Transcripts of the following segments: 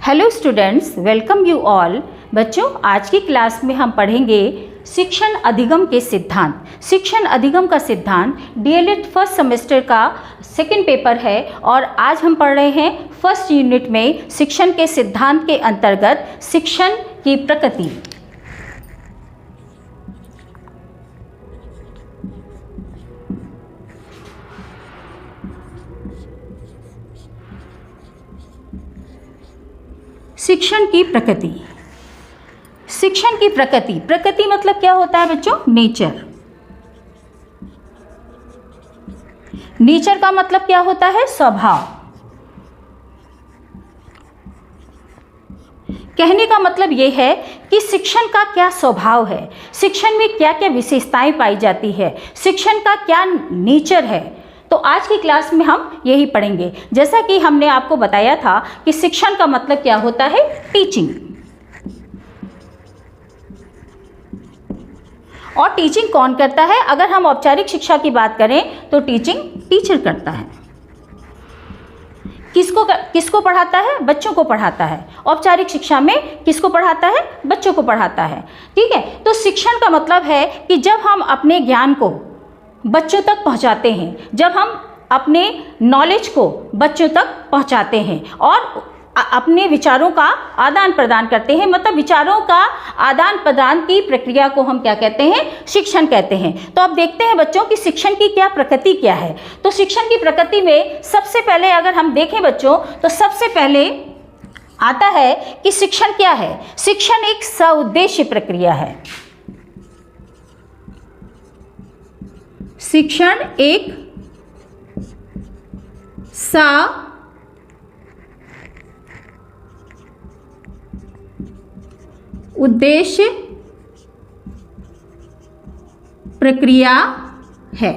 Hello students, welcome you all. बच्चों, आज की क्लास में हम पढ़ेंगे शिक्षण अधिगम के सिद्धांत। शिक्षण अधिगम का सिद्धांत डीएलएड फर्स्ट सेमेस्टर का सेकंड पेपर है और आज हम पढ़ रहे हैं फर्स्ट यूनिट में शिक्षण के सिद्धांत के अंतर्गत शिक्षण की प्रकृति। शिक्षण की प्रकृति। शिक्षण की प्रकृति, प्रकृति मतलब क्या होता है बच्चों? नेचर। नेचर का मतलब क्या होता है? स्वभाव। कहने का मतलब ये है कि शिक्षण का क्या स्वभाव है, शिक्षण में क्या क्या विशेषताएं पाई जाती है, शिक्षण का क्या नेचर है। तो आज की क्लास में हम यही पढ़ेंगे। जैसा कि हमने आपको बताया था कि शिक्षण का मतलब क्या होता है? टीचिंग। और टीचिंग कौन करता है? अगर हम औपचारिक शिक्षा की बात करें तो टीचिंग टीचर करता है। किसको पढ़ाता है? बच्चों को पढ़ाता है। औपचारिक शिक्षा में किसको पढ़ाता है? बच्चों को पढ़ाता है। ठीक है, तो शिक्षण का मतलब है कि जब हम अपने ज्ञान को बच्चों तक पहुंचाते हैं, जब हम अपने नॉलेज को बच्चों तक पहुंचाते हैं और अपने विचारों का आदान प्रदान करते हैं, मतलब विचारों का आदान प्रदान की प्रक्रिया को हम क्या कहते हैं? शिक्षण कहते हैं। तो अब देखते हैं बच्चों कि शिक्षण की क्या प्रकृति क्या है। तो शिक्षण की प्रकृति में सबसे पहले अगर हम देखें बच्चों, तो सबसे पहले आता है कि शिक्षण क्या है? शिक्षण एक सउद्देश्य प्रक्रिया है। शिक्षण एक उद्देश्य प्रक्रिया है।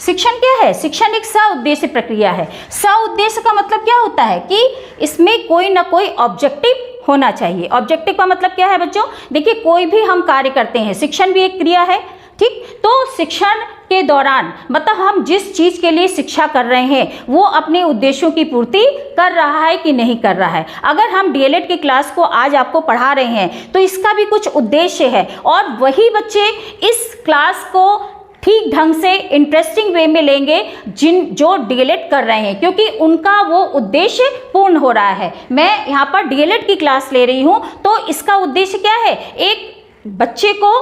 शिक्षण क्या है? शिक्षण एक सउद्देश्य प्रक्रिया है। सउद्देश्य का मतलब क्या होता है कि इसमें कोई ना कोई ऑब्जेक्टिव होना चाहिए। ऑब्जेक्टिव का मतलब क्या है बच्चों? देखिए, कोई भी हम कार्य करते हैं, शिक्षण भी एक क्रिया है। ठीक, तो शिक्षण के दौरान मतलब हम जिस चीज़ के लिए शिक्षा कर रहे हैं वो अपने उद्देश्यों की पूर्ति कर रहा है कि नहीं कर रहा है। अगर हम डीएलएड की क्लास को आज आपको पढ़ा रहे हैं तो इसका भी कुछ उद्देश्य है और वही बच्चे इस क्लास को ठीक ढंग से इंटरेस्टिंग वे में लेंगे जो डीएलएड कर रहे हैं, क्योंकि उनका वो उद्देश्य पूर्ण हो रहा है। मैं यहाँ पर डीएलएड की क्लास ले रही हूँ तो इसका उद्देश्य क्या है? एक बच्चे को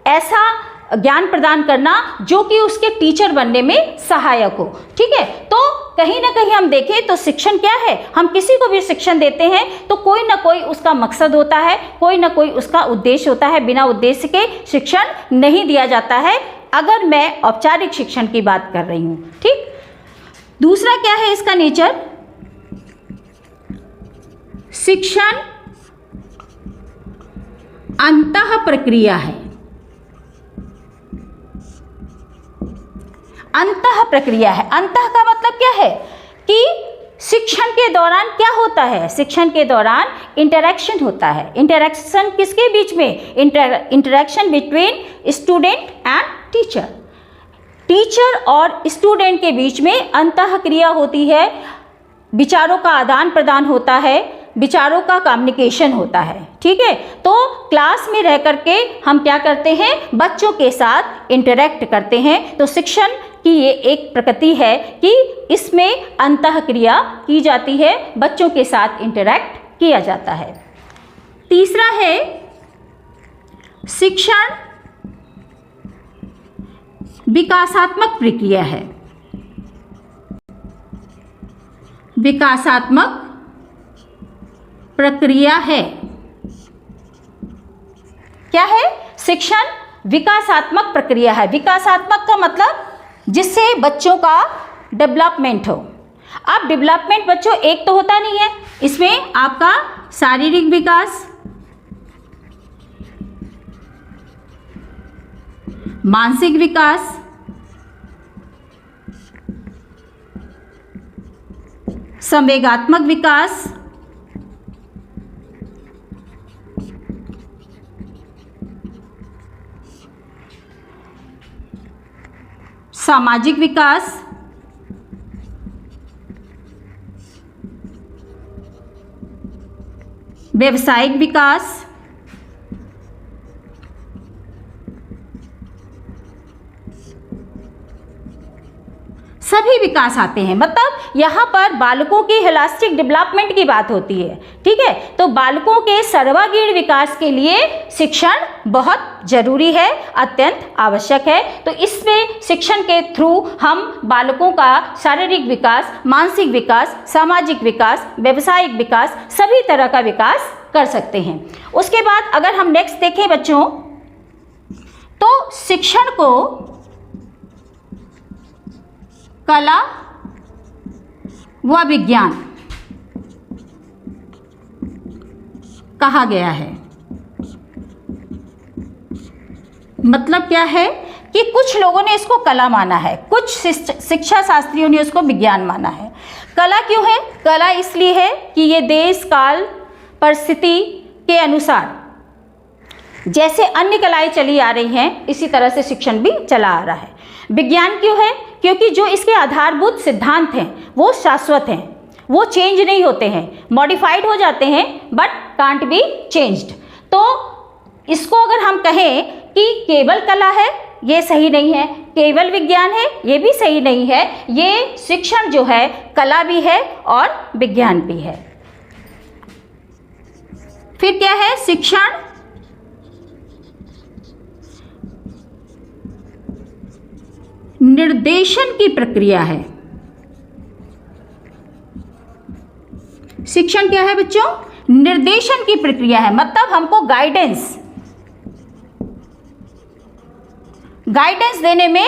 ऐसा ज्ञान प्रदान करना जो कि उसके टीचर बनने में सहायक हो। ठीक है, तो कहीं ना कहीं हम देखें तो शिक्षण क्या है? हम किसी को भी शिक्षण देते हैं तो कोई ना कोई उसका मकसद होता है, कोई ना कोई उसका उद्देश्य होता है। बिना उद्देश्य के शिक्षण नहीं दिया जाता है, अगर मैं औपचारिक शिक्षण की बात कर रही हूँ। ठीक, दूसरा क्या है इसका नेचर? शिक्षण अंतः प्रक्रिया है। अंतः प्रक्रिया है। अंतः का मतलब क्या है कि शिक्षण के दौरान क्या होता है? शिक्षण के दौरान इंटरेक्शन होता है। इंटरेक्शन किसके बीच में? Interaction between student and teacher. Teacher और स्टूडेंट के बीच में अंतः क्रिया होती है, विचारों का आदान प्रदान होता है, विचारों का कम्युनिकेशन होता है। ठीक है, तो क्लास में रह करके हम क्या करते हैं? बच्चों के साथ इंटरेक्ट करते हैं। तो शिक्षण कि ये एक प्रकृति है कि इसमें अंतः क्रिया की जाती है, बच्चों के साथ इंटरैक्ट किया जाता है। तीसरा है शिक्षण विकासात्मक प्रक्रिया है। विकासात्मक प्रक्रिया है। क्या है? शिक्षण विकासात्मक प्रक्रिया है। विकासात्मक का मतलब जिससे बच्चों का डेवलपमेंट हो। अब डेवलपमेंट बच्चों एक तो होता नहीं है, इसमें आपका शारीरिक विकास, मानसिक विकास, संवेगात्मक विकास, सामाजिक विकास, व्यावसायिक विकास, सभी विकास आते हैं। मतलब यहाँ पर बालकों की होलिस्टिक डेवलपमेंट की बात होती है, ठीक है। तो बालकों के सर्वांगीण विकास के लिए शिक्षण बहुत जरूरी है, अत्यंत आवश्यक है। तो इसमें शिक्षण के थ्रू हम बालकों का शारीरिक विकास, मानसिक विकास, सामाजिक विकास, व्यावसायिक विकास, सभी तरह का विकास कर सकते हैं। उसके बाद अगर हम नेक्स्ट देखें बच्चों, तो शिक्षण को कला व विज्ञान कहा गया है। मतलब क्या है कि कुछ लोगों ने इसको कला माना है, कुछ शिक्षा शास्त्रियों ने उसको विज्ञान माना है। कला क्यों है? कला इसलिए है कि ये देश काल परिस्थिति के अनुसार जैसे अन्य कलाएं चली आ रही हैं, इसी तरह से शिक्षण भी चला आ रहा है। विज्ञान क्यों है? क्योंकि जो इसके आधारभूत सिद्धांत हैं वो शाश्वत हैं, वो चेंज नहीं होते हैं, मॉडिफाइड हो जाते हैं बट कांट बी चेंज्ड। तो इसको अगर हम कहें कि केवल कला है, ये सही नहीं है, केवल विज्ञान है, ये भी सही नहीं है। ये शिक्षण जो है कला भी है और विज्ञान भी है। फिर क्या है? शिक्षण निर्देशन की प्रक्रिया है। शिक्षण क्या है बच्चों? निर्देशन की प्रक्रिया है। मतलब हमको गाइडेंस देने में,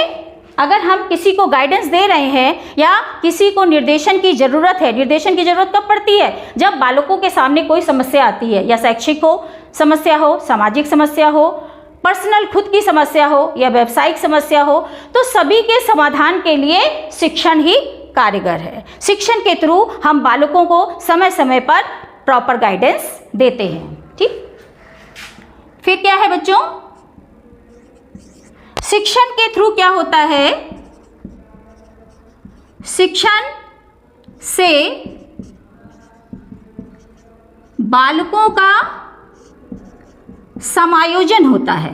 अगर हम किसी को गाइडेंस दे रहे हैं या किसी को निर्देशन की ज़रूरत है, निर्देशन की ज़रूरत कब पड़ती है? जब बालकों के सामने कोई समस्या आती है, या शैक्षिक हो समस्या हो, सामाजिक समस्या हो, पर्सनल खुद की समस्या हो या व्यावसायिक समस्या हो, तो सभी के समाधान के लिए शिक्षण ही कारगर है। शिक्षण के थ्रू हम बालकों को समय समय पर प्रॉपर गाइडेंस देते हैं, ठीक। फिर क्या है बच्चों? शिक्षण के थ्रू क्या होता है? शिक्षण से बालकों का समायोजन होता है।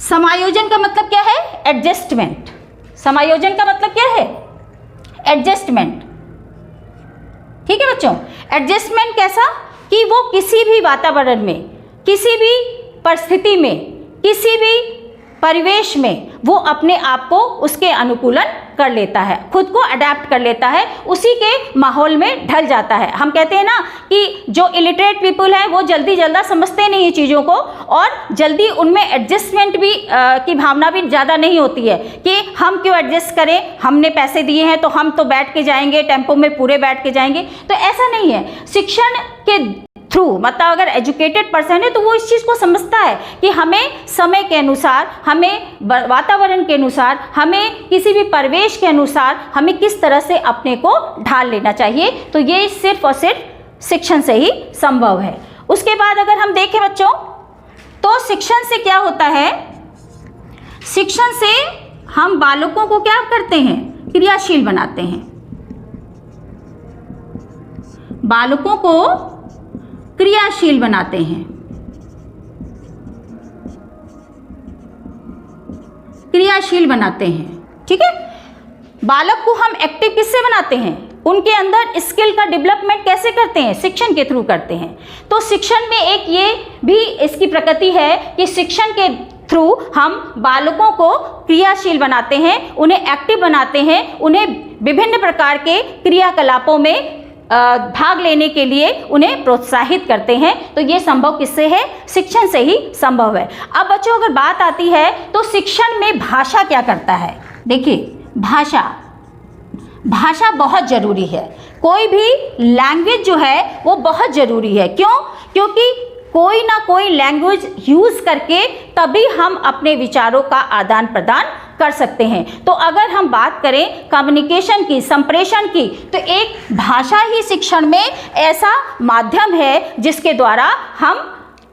समायोजन का मतलब क्या है? एडजस्टमेंट। समायोजन का मतलब क्या है? एडजस्टमेंट, ठीक है बच्चों। एडजस्टमेंट कैसा? कि वो किसी भी वातावरण में, किसी भी परिस्थिति में, किसी भी परिवेश में वो अपने आप को उसके अनुकूलन कर लेता है, खुद को अडेप्ट कर लेता है, उसी के माहौल में ढल जाता है। हम कहते हैं ना कि जो इलिटरेट पीपल हैं वो जल्दी समझते नहीं हैं चीज़ों को, और जल्दी उनमें एडजस्टमेंट भी की भावना भी ज़्यादा नहीं होती है कि हम क्यों एडजस्ट करें, हमने पैसे दिए हैं तो हम तो बैठ के जाएंगे, टेम्पो में पूरे बैठ के जाएंगे। तो ऐसा नहीं है। शिक्षण के थ्रू, मतलब अगर एजुकेटेड पर्सन है तो वो इस चीज़ को समझता है कि हमें समय के अनुसार, हमें वातावरण के अनुसार, हमें किसी भी परिवेश के अनुसार हमें किस तरह से अपने को ढाल लेना चाहिए। तो ये सिर्फ और सिर्फ शिक्षण से ही संभव है। उसके बाद अगर हम देखें बच्चों, तो शिक्षण से क्या होता है? शिक्षण से हम बालकों को क्या करते हैं? क्रियाशील बनाते हैं। बालकों को क्रियाशील बनाते हैं। क्रियाशील बनाते हैं, ठीक है। बालक को हम एक्टिव किससे बनाते हैं? उनके अंदर स्किल का डेवलपमेंट कैसे करते हैं? शिक्षण के थ्रू करते हैं। तो शिक्षण में एक ये भी इसकी प्रकृति है कि शिक्षण के थ्रू हम बालकों को क्रियाशील बनाते हैं, उन्हें एक्टिव बनाते हैं, उन्हें विभिन्न प्रकार के क्रियाकलापों में भाग लेने के लिए उन्हें प्रोत्साहित करते हैं। तो ये संभव किससे है? शिक्षण से ही संभव है। अब बच्चों अगर बात आती है तो शिक्षण में भाषा क्या करता है? देखिए, भाषा बहुत ज़रूरी है। कोई भी लैंग्वेज जो है वो बहुत ज़रूरी है। क्यों? क्योंकि कोई ना कोई लैंग्वेज यूज़ करके तभी हम अपने विचारों का आदान प्रदान कर सकते हैं। तो अगर हम बात करें कम्युनिकेशन की, संप्रेषण की, तो एक भाषा ही शिक्षण में ऐसा माध्यम है जिसके द्वारा हम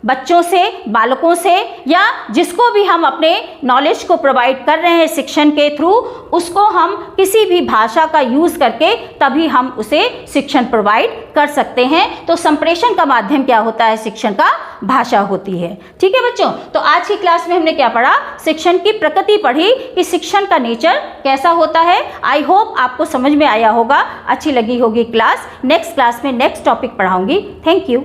बच्चों से, बालकों से, या जिसको भी हम अपने नॉलेज को प्रोवाइड कर रहे हैं शिक्षण के थ्रू, उसको हम किसी भी भाषा का यूज़ करके तभी हम उसे शिक्षण प्रोवाइड कर सकते हैं। तो संप्रेषण का माध्यम क्या होता है? शिक्षण का भाषा होती है। ठीक है बच्चों, तो आज की क्लास में हमने क्या पढ़ा? शिक्षण की प्रकृति पढ़ी कि शिक्षण का नेचर कैसा होता है। आई होप आपको समझ में आया होगा, अच्छी लगी होगी क्लास। नेक्स्ट क्लास में नेक्स्ट टॉपिक पढ़ाऊंगी। Thank you.